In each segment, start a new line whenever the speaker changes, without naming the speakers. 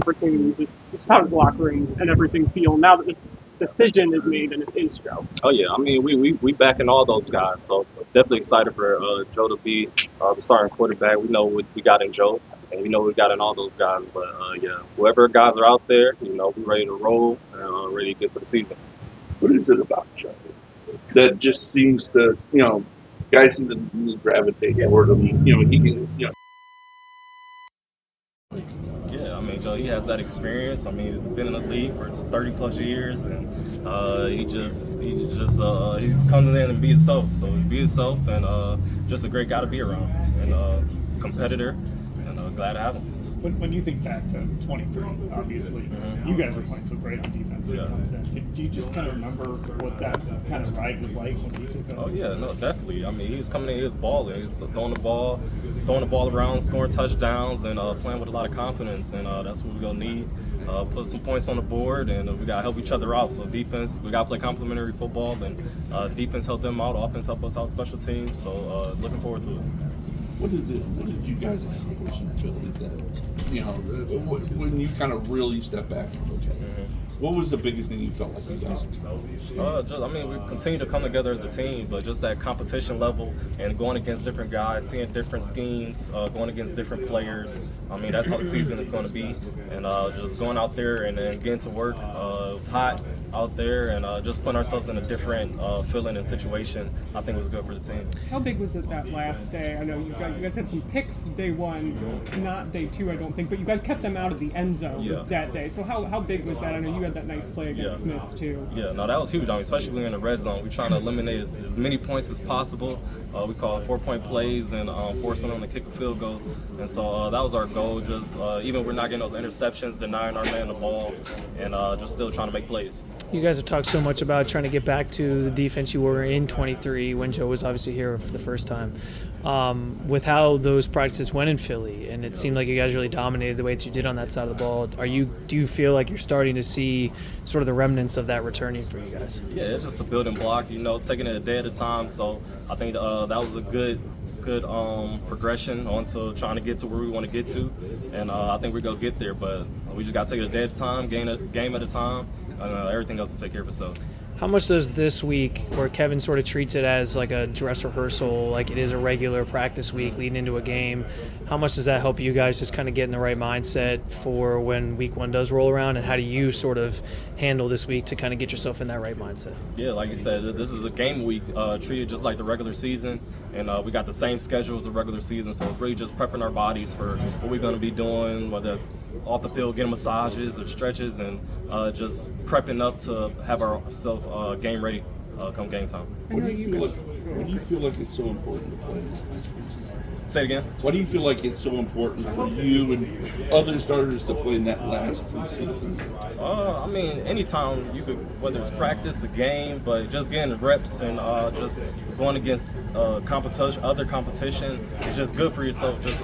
everything, just how does the locker room and everything feel now that this decision is made and it's in Stroh?
Oh yeah, I mean we backing all those guys, so definitely excited for Joe to be the starting quarterback. We know what we got in Joe, and we know what we got in all those guys. But yeah, whoever guys are out there, we ready to roll and ready to get to the season.
What is it about Joe that just seems to, guys seem to gravitate toward him? He can,
Yeah, I mean, Joe, he has that experience. I mean, he's been in the league for 30 plus years, and he comes in and be himself. So he's be himself, and just a great guy to be around, and competitor, and glad to have him.
When you think back to 23, obviously, you guys were playing so great on defense.
Yeah.
Do you just kind of remember what that kind of ride was like when you took over?
Oh yeah, no, definitely. I mean, he was coming in, he was balling, he was throwing the ball around, scoring touchdowns, and playing with a lot of confidence. And that's what we're gonna need. Put some points on the board, and we gotta help each other out. So defense, we gotta play complementary football, and defense help them out, offense help us out, special teams. So looking forward to it.
What did you guys accomplish in Philly when you kind of really step back and look at it? What was the biggest thing you felt like you guys accomplished?
We continue to come together as a team, but just that competition level and going against different guys, seeing different schemes, going against different players. I mean, that's how the season is going to be. And just going out there and getting to work. It was hot out there, and just putting ourselves in a different feeling and situation, I think was good for the team.
How big was it that last day? I know you guys had some picks day one, not day two, I don't think, but you guys kept them out of the end zone that day. So how big was that? I know you had that nice play against Smith too.
Yeah, no, that was huge. I mean, especially when we're in the red zone. We're trying to eliminate as many points as possible. We call it 4-point plays and forcing them to kick a field goal. And so that was our goal. Just even we're not getting those interceptions, denying our man the ball, and just still trying to make plays.
You guys have talked so much about trying to get back to the defense you were in 23 when Joe was obviously here for the first time. With how those practices went in Philly, and it seemed like you guys really dominated the way that you did on that side of the ball. Do you feel like you're starting to see sort of the remnants of that returning for you guys?
Yeah, it's just a building block, taking it a day at a time. So I think that was a good progression onto trying to get to where we want to get to, and I think we're gonna get there. But we just got to take it a day at a time, game at a time, and everything else will take care of itself.
How much does this week, where Kevin sort of treats it as like a dress rehearsal, like it is a regular practice week leading into a game, how much does that help you guys just kind of get in the right mindset for when week one does roll around, and how do you sort of handle this week to kind of get yourself in that right mindset?
Yeah, like you said, this is a game week, treated just like the regular season, and we got the same schedule as the regular season, so it's really just prepping our bodies for what we're going to be doing, whether it's off the field, getting massages or stretches, and just prepping up to have ourselves game ready come game time.
What do you feel like it's so important to play this preseason?
Say it again.
Why do you feel like it's so important for you and other starters to play in that last preseason?
I mean, anytime you could, whether it's practice, a game, but just getting reps and just going against other competition, it's just good for yourself. Just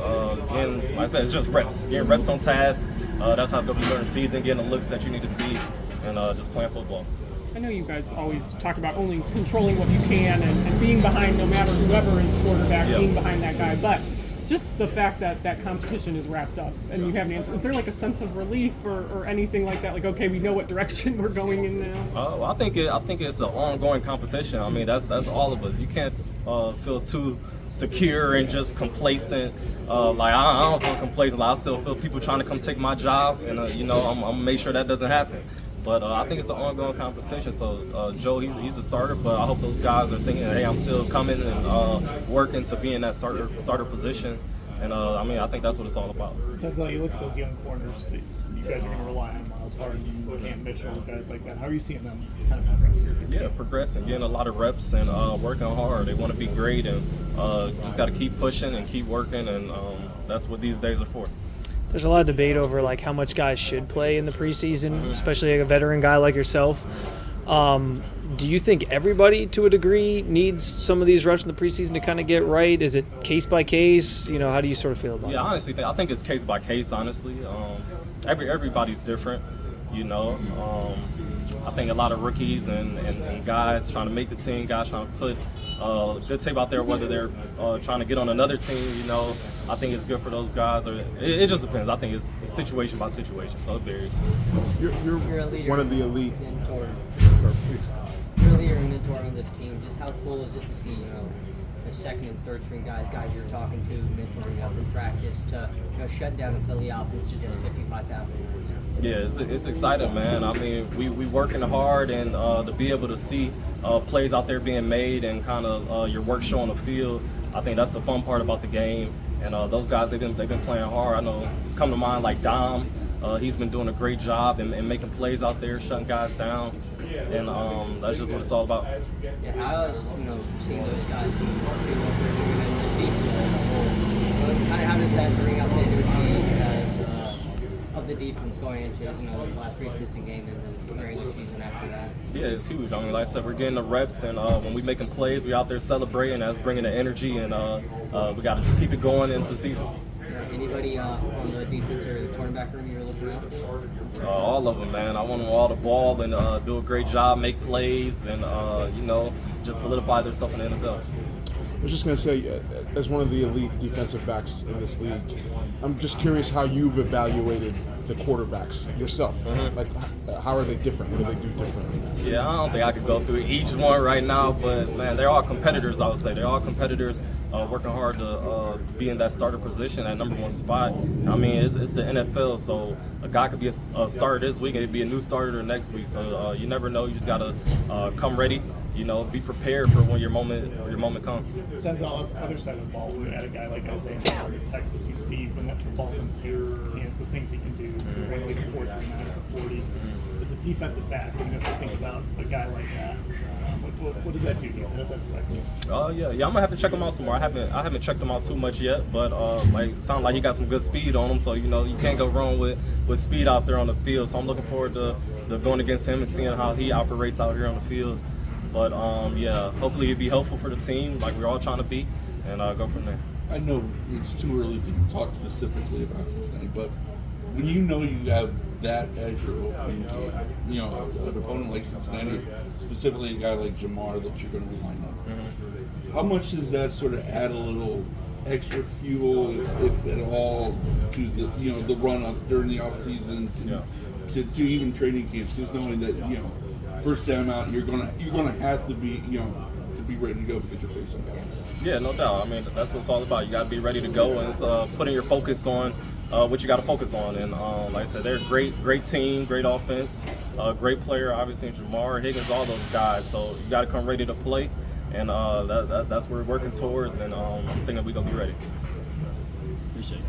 getting, like I said, it's just reps. Getting reps on task. That's how it's going to be during the season, getting the looks that you need to see, and just playing football.
I know you guys always talk about only controlling what you can and being behind no matter whoever is quarterback, being behind that guy. But just the fact that that competition is wrapped up and you have an answer, is there like a sense of relief or anything like that? Like, okay, we know what direction we're going in now?
Well, I think it's an ongoing competition. I mean, that's all of us. You can't feel too secure and just complacent. Like I don't feel complacent. I still feel people trying to come take my job, and I'm gonna make sure that doesn't happen. But I think it's an ongoing competition. So Joe, he's a starter, but I hope those guys are thinking, hey, I'm still coming and working to be in that starter position. And I think that's what it's all about.
That's how you look at those young corners that you guys are going to rely on, Miles Harden, Cam Mitchell, guys like that. How are you seeing them kind of progress?
Yeah, progressing, getting a lot of reps and working hard. They want to be great, and just got to keep pushing and keep working, and that's what these days are for.
There's a lot of debate over like how much guys should play in the preseason, especially like a veteran guy like yourself. Do you think everybody, to a degree, needs some of these reps in the preseason to kind of get right? Is it case by case? How do you sort of feel about it?
Yeah, honestly, I think it's case by case. Honestly, everybody's different. I think a lot of rookies and guys trying to make the team, guys trying to put good tape out there, whether they're trying to get on another team, you know. I think it's good for those guys. Or it just depends. I think it's situation by situation, so it varies.
You're a leader,
one of the elite.
mentor.
Sorry, please.
You're a leader and mentor on this team. Just how cool is it to see, the second and third string guys you're talking to, mentoring up in practice, to shut down a Philly offense to just 55,000 yards?
Yeah, it's exciting, man. I mean, we working hard, and to be able to see plays out there being made and kind of your work show on the field, I think that's the fun part about the game. And those guys, they've been playing hard. I know, come to mind like Dom. He's been doing a great job and making plays out there, shutting guys down, and that's just what it's all about.
Yeah, how is seeing those guys do what they're doing and the defense as a whole? How does that bring up the energy of the defense going into this last preseason game and then the regular season after that? Yeah,
it's huge. I mean, like I said, we're getting the reps, and when we making plays, we out there celebrating. That's bringing the energy, and we got to just keep it going into the season.
Anybody on the defense or the cornerback room you're looking out for?
All of them, man. I want them all to ball and do a great job, make plays, and just solidify themselves in the NFL.
I was just going to say, as one of the elite defensive backs in this league, I'm just curious how you've evaluated the quarterbacks yourself.
Mm-hmm.
Like, how are they different? What do they do differently?
Yeah, I don't think I could go through each one right now, but man, they're all competitors. I would say they're all competitors, working hard to be in that starter position, that number one spot. I mean, it's the NFL, so a guy could be a starter this week and it'd be a new starter the next week. So you never know. You just gotta come ready. Be prepared for when your moment comes.
Denzel, on the other side of the ball, we had a guy like Isaiah Howard in Texas. You see when that football's in his hands, the things he can do, running like a 4.9 at the 40. As a defensive back, when you have to think about a guy like that, what does that do to you? How does that affect you?
Yeah, I'm gonna have to check him out some more. I haven't checked him out too much yet, but sound like he got some good speed on him. So you can't go wrong with speed out there on the field. So I'm looking forward to going against him and seeing how he operates out here on the field. But hopefully it'd be helpful for the team, like we're all trying to be, and go from there.
I know it's too early to talk specifically about Cincinnati, but when you have that as your opening game, an opponent like Cincinnati, specifically a guy like Jamaar that you're going to be lining up,
Mm-hmm.
how much does that sort of add a little extra fuel, if at all, to the run up during the off season to even training camp, just knowing that first down out, you're gonna have to be to be ready to go because you're facing guys.
Yeah, no doubt. I mean, that's what it's all about. You got to be ready to go, and it's putting your focus on what you got to focus on. And like I said, they're a great team, great offense, great player. Obviously, Jamaar, Higgins, all those guys. So you got to come ready to play, and that's what we're working towards. And I'm thinking we're gonna be ready.
Appreciate it.